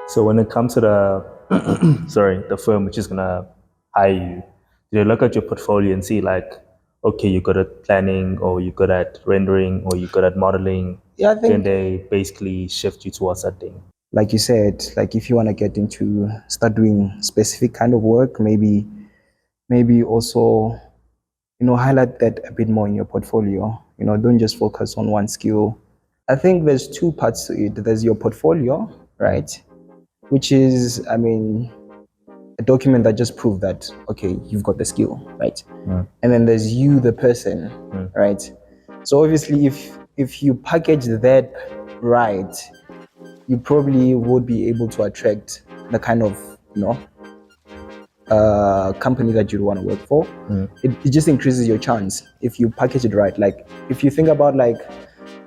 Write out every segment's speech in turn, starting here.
So when it comes to the the firm which is gonna hire you, do they look at your portfolio and see like, okay, you're good at planning, or you're good at rendering, or you're good at modeling? Yeah, I Then think, they basically shift you towards that thing. like you said, like if you want to get into start doing specific kind of work, maybe also highlight that a bit more in your portfolio. Don't just focus on one skill. I think there's two parts to it. There's your portfolio, Mm, right? Which is, I mean, a document that just proves that, okay, you've got the skill, right? mm, And then there's you, the person, mm, right? So obviously, if you package that right, you probably would be able to attract the kind of company that you want to work for. mm, It just increases your chance if you package it right. Like if you think about like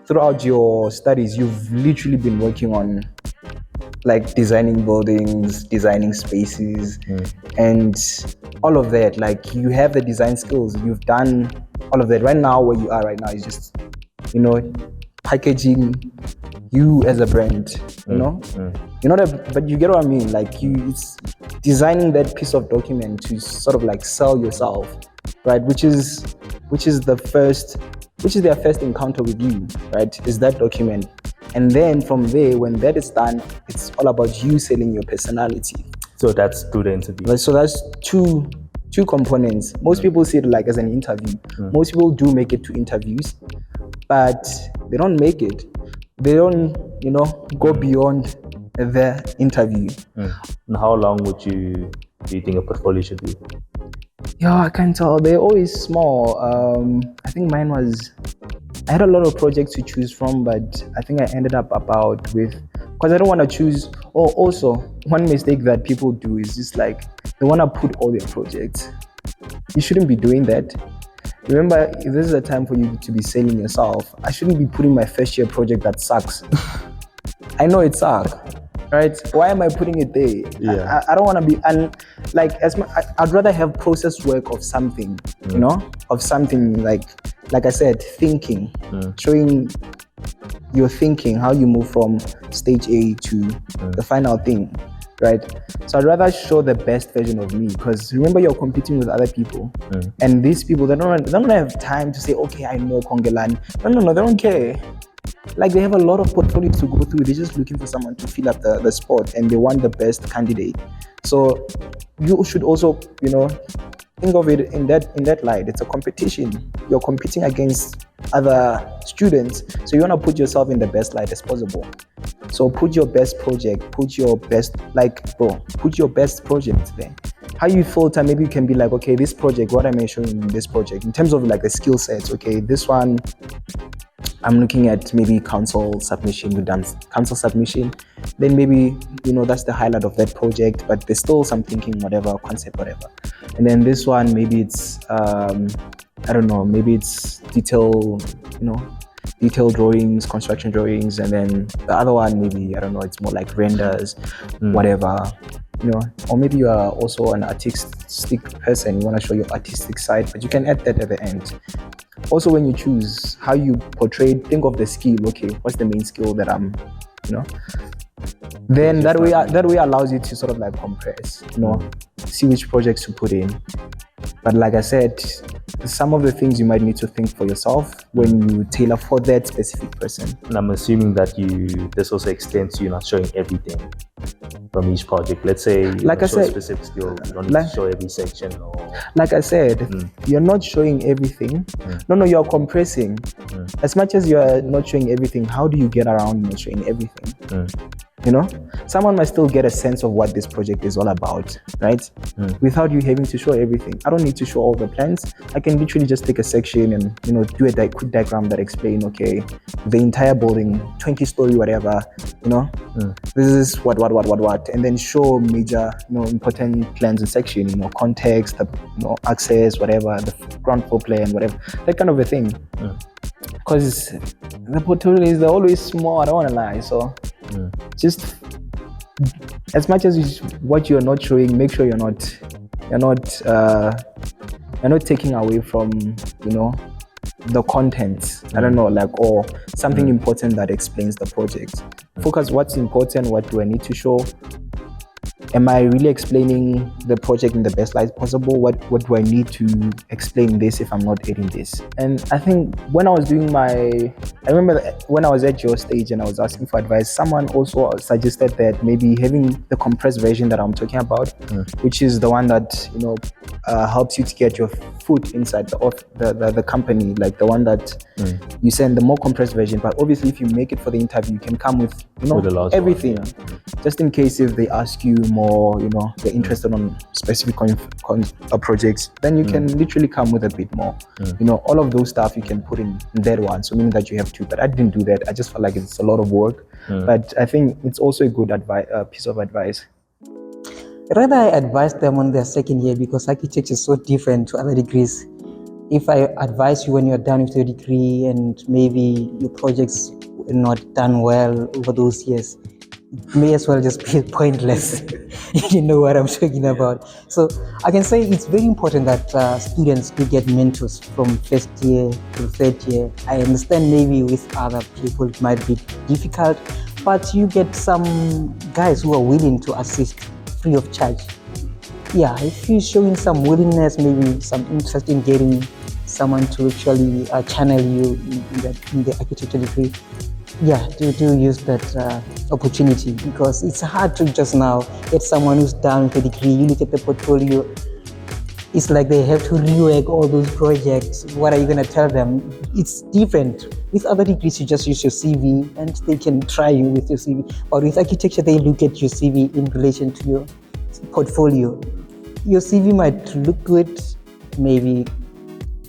throughout your studies, you've literally been working on like designing buildings, designing spaces, mm. and all of that. Like you have the design skills, you've done all of that. Right now, where you are right now is just, packaging you as a brand, that, but you get what I mean? Like it's designing that piece of document to sort of like sell yourself, right? Which is their first encounter with you, right? Is that document. And then from there, when that is done, it's all about you selling your personality. So that's through the interview. Right? So that's two components. Most people see it like as an interview. Most people do make it to interviews, but they don't make it. They don't, go beyond the interview. And how long do you think a portfolio should be? Yeah, I can tell. They're always small. I think mine was. I had a lot of projects to choose from, but I think I ended up because I don't want to choose. Oh, also one mistake that people do is just like they want to put all their projects. You shouldn't be doing that. Remember, if this is a time for you to be selling yourself, I shouldn't be putting my first year project that sucks. I know it sucks, right? Why am I putting it there? Yeah. I don't want to be, and like I'd rather have process work of something, of something like I said, thinking, showing your thinking, how you move from stage A to the final thing, right? So I'd rather show the best version of me, because remember, you're competing with other people, and these people, they don't have time to say, okay, I know Kongelan. No, they don't care. Like they have a lot of portfolios to go through. They're just looking for someone to fill up the spot, and they want the best candidate. So you should also, think of it in that light. It's a competition. You're competing against other students, so you want to put yourself in the best light as possible. So put your best project, put your best project there. How you filter, maybe you can be like, okay, this project, what am I showing in this project in terms of like the skill sets? Okay, this one, I'm looking at maybe council submission. We've done council submission. Then maybe, that's the highlight of that project, but there's still some thinking, whatever, concept, whatever. And then this one, maybe it's, I don't know, maybe it's detailed drawings, construction drawings. And then the other one, maybe, I don't know, it's more like renders, whatever. Or maybe you are also an artistic person. You want to show your artistic side, but you can add that at the end. Also, when you choose how you portray, think of the skill. Okay, what's the main skill that I'm, then that way allows you to sort of like compress, see which projects to put in. But like I said, some of the things you might need to think for yourself when you tailor for that specific person. And I'm assuming that this also extends to you not showing everything from each project. Let's say you Like I show a said, specific skill, you don't need to show every section. Or like I said, you're not showing everything. No, you're compressing. As much as you're not showing everything, how do you get around not showing everything? Someone might still get a sense of what this project is all about, right? Without you having to show everything. I don't need to show all the plans. I can literally just take a section and, do a quick diagram that explain, okay, the entire building, 20-story, whatever, this is what, and then show major, important plans and section, context, access, whatever, the ground floor plan, whatever, that kind of a thing. Because the portfolios, they're always small, I don't want to lie, so just as much as what you're not showing, make sure you're not taking away from the content. I don't know, like, or something important that explains the project. Focus what's important, what do I need to show? Am I really explaining the project in the best light possible? What do I need to explain this if I'm not adding this? And I think when I was doing I remember when I was at your stage and I was asking for advice, someone also suggested that maybe having the compressed version that I'm talking about, which is the one that, helps you to get your foot inside the company, like the one that you send the more compressed version. But obviously, if you make it for the interview, you can come with With everything, just in case if they ask you more, they're interested on specific projects, then you can literally come with a bit more. All of those stuff you can put in that one, so meaning that you have two. But I didn't do that. I just felt like it's a lot of work. But I think it's also a good piece of advice. Rather, I advise them on their second year, because architecture is so different to other degrees. If I advise you when you're done with your degree and maybe your projects were not done well over those years, it may as well just be pointless. You know what I'm talking about. So I can say it's very important that students do get mentors from first year to third year. I understand maybe with other people it might be difficult, but you get some guys who are willing to assist free of charge. Yeah, if you're showing some willingness, maybe some interest in getting someone to actually channel you in the architecture degree, yeah, do use that opportunity, because it's hard to just now get someone who's done with the degree. You look at the portfolio, it's like they have to rework all those projects. What are you going to tell them? It's different. With other degrees, you just use your CV and they can try you with your CV. But with architecture, they look at your CV in relation to your portfolio. Your CV might look good, maybe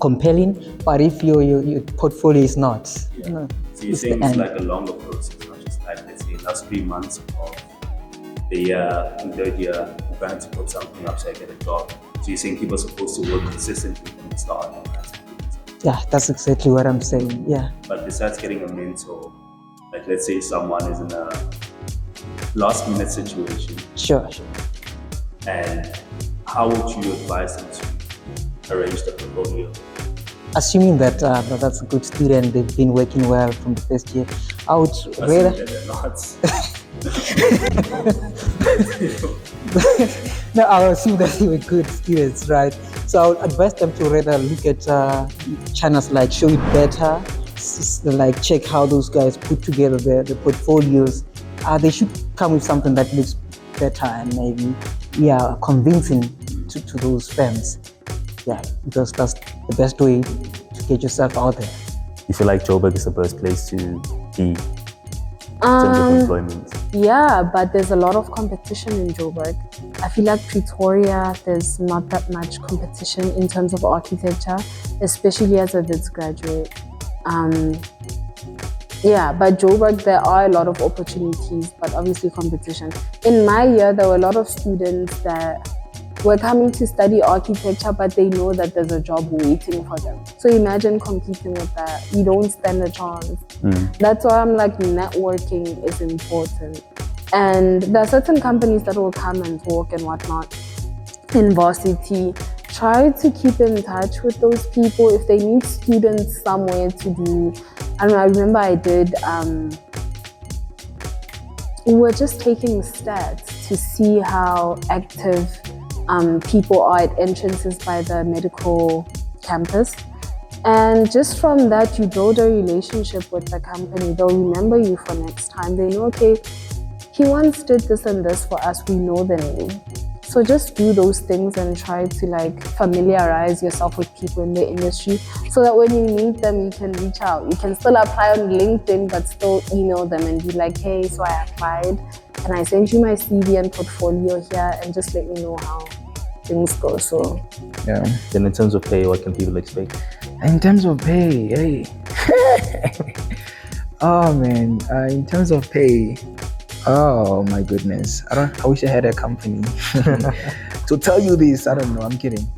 compelling, but if your portfolio is not, So you're saying it's like a longer process, not just like, let's say, last 3 months of the year, in third year, you're trying to put something up so I get a job. So you're saying people are supposed to work consistently from the start. Yeah, that's exactly what I'm saying. Yeah. But besides getting a mentor, like let's say someone is in a last minute situation. Sure. And how would you advise them to arrange the portfolio? Assuming that that's a good student, they've been working well from the first year, I would rather. That they're not. No, I assume that they were good students, right? So I would advise them to rather look at channels like Show It Better, like check how those guys put together the portfolios. They should come with something that looks better and maybe convincing to those firms. Yeah, because that's the best way to get yourself out there. You feel like Joburg is the best place to be in terms of employment? Yeah, but there's a lot of competition in Joburg. I feel like Pretoria, there's not that much competition in terms of architecture, especially as a VITS graduate. But Joburg, there are a lot of opportunities, but obviously competition. In my year, there were a lot of students that were coming to study architecture, but they know that there's a job waiting for them. So imagine competing with that. You don't stand a chance. That's why I'm like, networking is important. And there are certain companies that will come and talk and whatnot in varsity. Try to keep in touch with those people. If they need students somewhere to do, I don't know, I remember I did, we were just taking stats to see how active people are at entrances by the medical campus. And just from that, you build a relationship with the company. They'll remember you for next time. They know, okay, he once did this and this for us. We know the name. So just do those things and try to like familiarize yourself with people in the industry so that when you meet them, you can reach out. You can still apply on LinkedIn, but still email them and be like, hey, so I applied and I sent you my CV and portfolio here, and just let me know how things go. So Yeah. Then in terms of pay, what can people expect? In terms of pay, hey. Oh man, in terms of pay, oh my goodness. I wish I had a company to tell you this. I don't know, I'm kidding.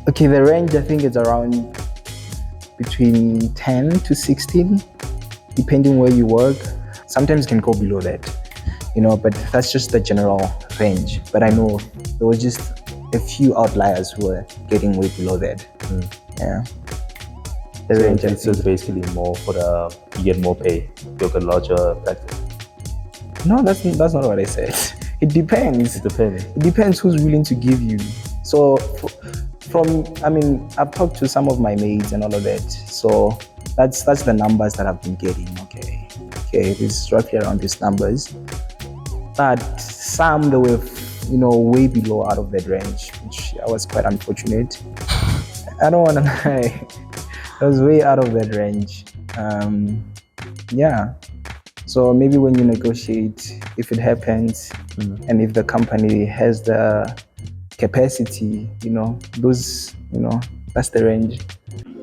Okay, the range I think is around between 10 to 16, depending where you work. Sometimes it can go below that, but that's just the general range. But I know there were just a few outliers who were getting way below that. Yeah. the range. I It's just basically more for you get more pay. You get larger practice. No, that's not what I said. It depends. It depends. It depends who's willing to give you. So I've talked to some of my mates and all of that. So that's the numbers that I've been getting. Okay, it's roughly around these numbers. But some they were, way below out of that range, which I was quite unfortunate. I don't want to lie. I was way out of that range. Yeah. So maybe when you negotiate, if it happens, and if the company has the capacity, that's the range.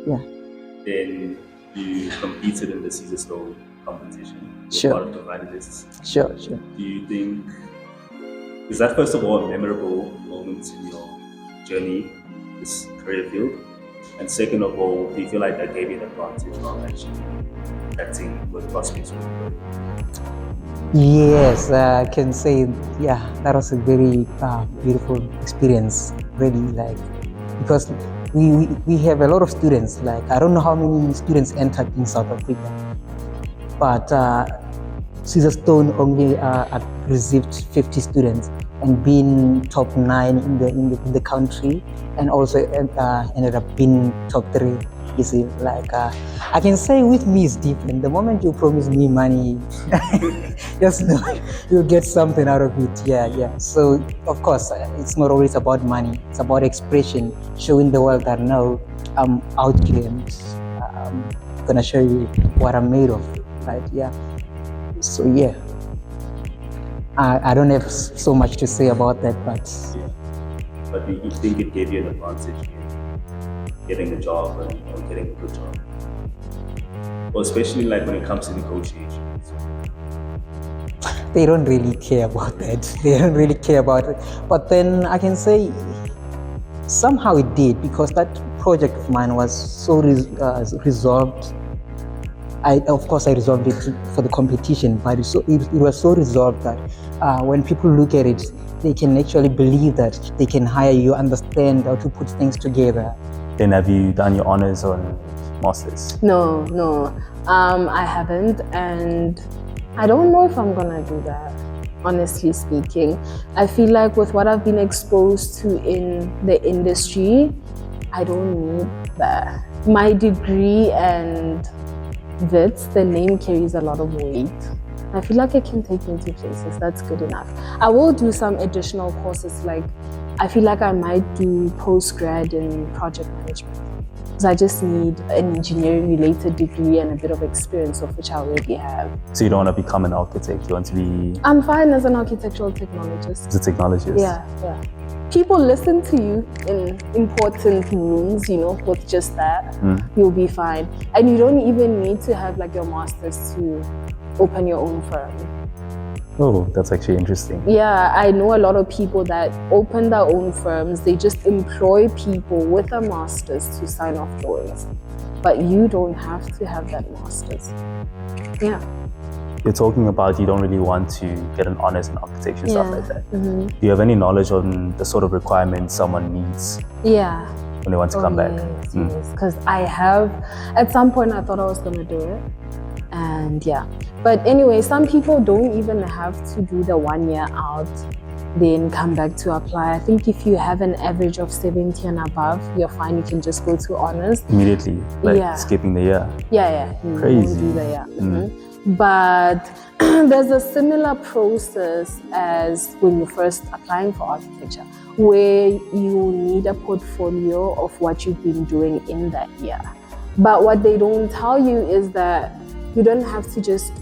Yeah. Then you competed in the Caesar Stone competition. You're Sure. part of the finalists. Sure. Do you think, is that first of all a memorable moment in your journey, this career field? And second of all, do you feel like that gave you an advantage of actually acting with prospects? Yes, I can say, that was a very beautiful experience, really, because we have a lot of students, I don't know how many students entered in South Africa, but Caesar Stone only received 50 students, and being top 9 in the country, and also ended up being top 3. You see, I can say with me it's different. The moment you promise me money, just know you'll get something out of it. Yeah. So of course, it's not always about money. It's about expression, showing the world that no, I'm out here and I'm gonna show you what I'm made of. Right? Yeah. So yeah, I don't have so much to say about that, but Yeah. But do you think it gave you an advantage in getting a job or getting a good job? Or especially when it comes to negotiations? they don't really care about that. They don't really care about it. But then I can say somehow it did, because that project of mine was so resolved. Of course, I resolved it for the competition, but it was so resolved that when people look at it, they can actually believe that they can hire you, understand how to put things together. Then have you done your honors on masters? No, I haven't, and I don't know if I'm gonna do that. Honestly speaking, I feel like with what I've been exposed to in the industry, I don't need that. My degree and Wits, the name carries a lot of weight. I feel like it can take me to places. That's good enough. I will do some additional courses, I feel like I might do post-grad in project management, because I just need an engineering-related degree and a bit of experience, of which I already have. So you don't want to become an architect, you want to be I'm fine as an architectural technologist. a technologist? Yeah. People listen to you in important rooms, with just that. You'll be fine. And you don't even need to have your master's to open your own firm. Oh, that's actually interesting. Yeah, I know a lot of people that open their own firms. They just employ people with a master's to sign off drawings. But you don't have to have that master's. Yeah. You're talking about you don't really want to get an honors in architecture, stuff like that. Mm-hmm. Do you have any knowledge on the sort of requirements someone needs Yeah. when they want to come back? Yes, because I have, at some point I thought I was going to do it. And yeah. But anyway, some people don't even have to do the 1 year out, then come back to apply. I think if you have an average of 70 and above, you're fine. You can just go to honors. Immediately, skipping the year. Yeah. You Crazy. won't do the year. But there's a similar process as when you're first applying for architecture, where you need a portfolio of what you've been doing in that year. But what they don't tell you is that you don't have to just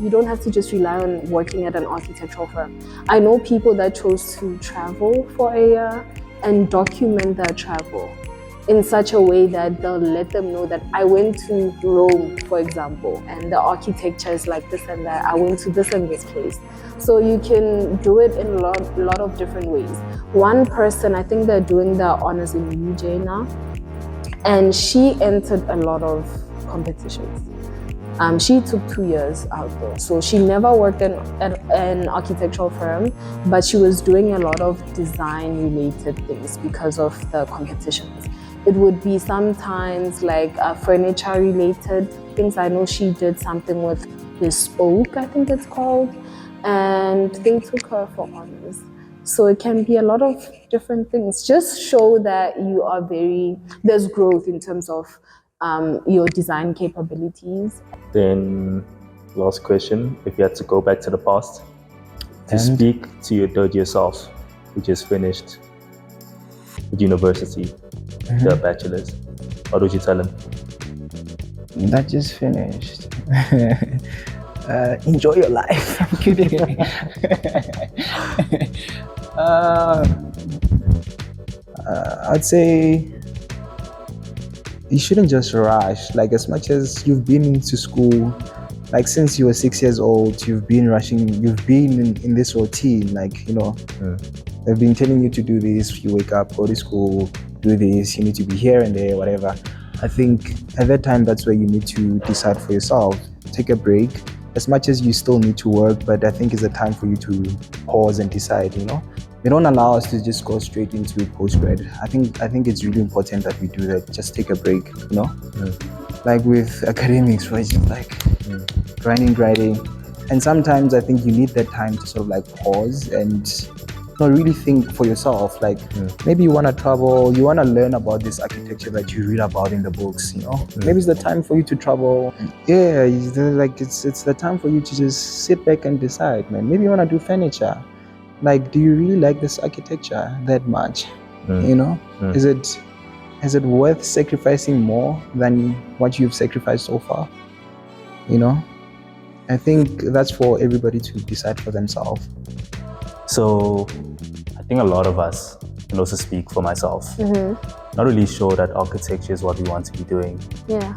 rely on working at an architectural firm. I know people that chose to travel for a year and document their travel in such a way that they'll let them know that I went to Rome, for example, and the architecture is like this and that. I went to this and this place. So you can do it in a lot of different ways. One person, I think they're doing their honors in UJ now, and she entered a lot of competitions. She took 2 years out though, so she never worked at an architectural firm, but she was doing a lot of design related things because of the competitions. it would be sometimes like furniture related things. I know she did something with bespoke, I think it's called, and they took her for honors. So it can be a lot of different things. Just show that you are there's growth in terms of your design capabilities. Then, last question: if you had to go back to the past to speak to your third year self, who just finished university, their bachelor's, what would you tell him? That just finished. Enjoy your life. I'm kidding. I'd say you shouldn't just rush. Like, as much as you've been into school, like since you were 6 years old, you've been rushing, you've been in this routine. Like, they've been telling you to do this. You wake up, go to school, do this. You need to be here and there, whatever. I think at that time, that's where you need to decide for yourself. Take a break. As much as you still need to work, but I think it's a time for you to pause and decide. They don't allow us to just go straight into postgrad. I think it's really important that we do that. Just take a break. Like with academics, right? Just like grinding, and sometimes I think you need that time to sort of like pause and really think for yourself. Like maybe you want to travel, you want to learn about this architecture that you read about in the books. Maybe it's the time for you to travel. Yeah, it's the time for you to just sit back and decide, man. Maybe you want to do furniture. Like, do you really like this architecture that much? Is it worth sacrificing more than what you've sacrificed so far? I think that's for everybody to decide for themselves. So I think a lot of us, and also speak for myself, not really sure that architecture is what we want to be doing. Yeah.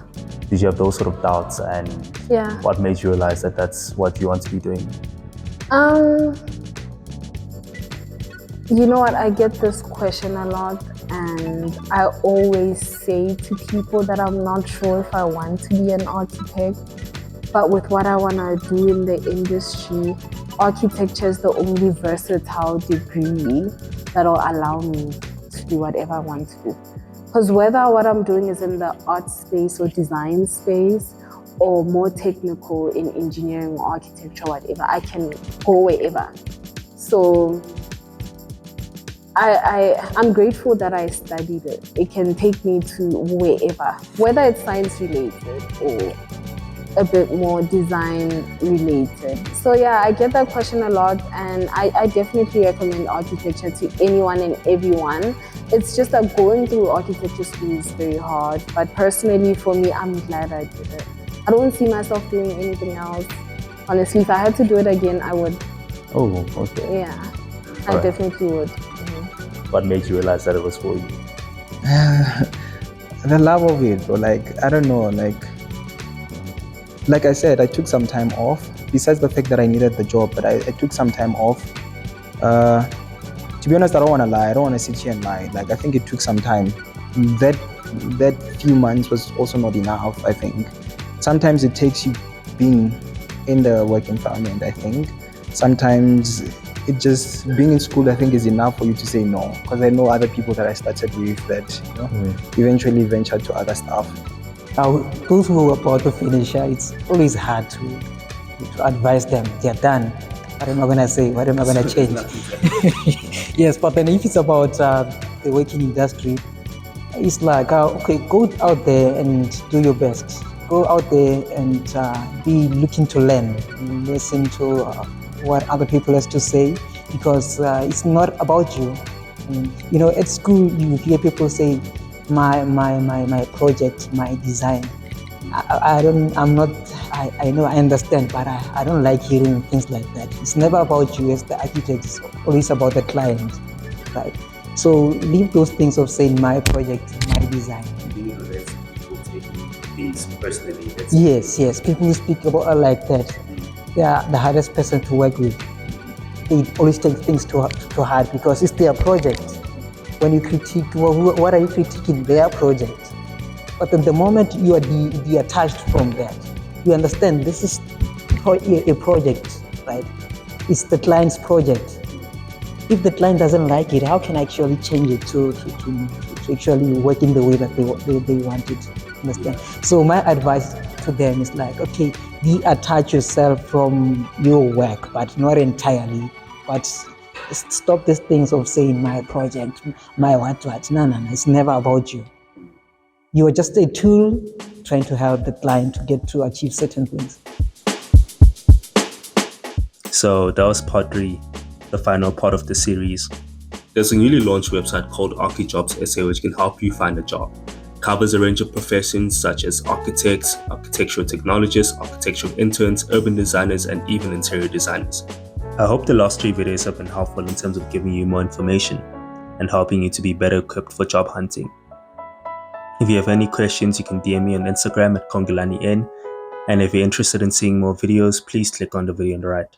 Did you have those sort of doubts, and what made you realize that that's what you want to be doing? You know what, I get this question a lot, and I always say to people that I'm not sure if I want to be an architect, but with what I want to do in the industry, architecture is the only versatile degree that will allow me to do whatever I want to do. Because whether what I'm doing is in the art space or design space, or more technical in engineering or architecture, whatever, I can go wherever. So I'm grateful that I studied it. It can take me to wherever, whether it's science related or a bit more design related. So yeah, I get that question a lot, and I definitely recommend architecture to anyone and everyone. It's just that going through architecture school is very hard, but personally for me, I'm glad I did it. I don't see myself doing anything else. Honestly, if I had to do it again, I would. Oh, okay. Yeah, I definitely would. What made you realize that it was for you? The love of it, or I don't know, like I said, I took some time off. Besides the fact that I needed the job, but I took some time off. To be honest, I don't want to lie. I don't want to sit here and lie. I think it took some time. That few months was also not enough, I think. Sometimes it takes you being in the work environment, I think. Sometimes it just being in school, I think, is enough for you to say no. Because I know other people that I started with that eventually ventured to other stuff. Now, those who are about to finish, it's always hard to advise them. They're done. What am I going to say? What am I going to change? Yes, but then if it's about the working industry, it's like, okay, go out there and do your best. Go out there and be looking to learn, listen to what other people have to say, because it's not about you. At school you hear people say, my project, my design. I know, I understand, but I don't like hearing things like that. It's never about you as the architect, it's always about the client, right? So leave those things of saying my project, my design. Things personally. Yes, people who speak about like that, they are the hardest person to work with. They always take things too hard because it's their project. When you critique, what are you critiquing? Their project. But at the moment you are detached from that, you understand this is a project, right? It's the client's project. if the client doesn't like it, how can I actually change it to actually work in the way that they want it? Understand? So my advice to them is like, okay, detach yourself from your work, but not entirely. But stop these things of saying my project, my what. No. It's never about you. You are just a tool trying to help the client to get to achieve certain things. So that was part 3, the final part of the series. There's a newly launched website called ArchiJobs SA which can help you find a job. It covers a range of professions such as architects, architectural technologists, architectural interns, urban designers, and even interior designers. I hope the last 3 videos have been helpful in terms of giving you more information and helping you to be better equipped for job hunting. If you have any questions, you can DM me on Instagram at KongolaniN. And if you're interested in seeing more videos, please click on the video on the right.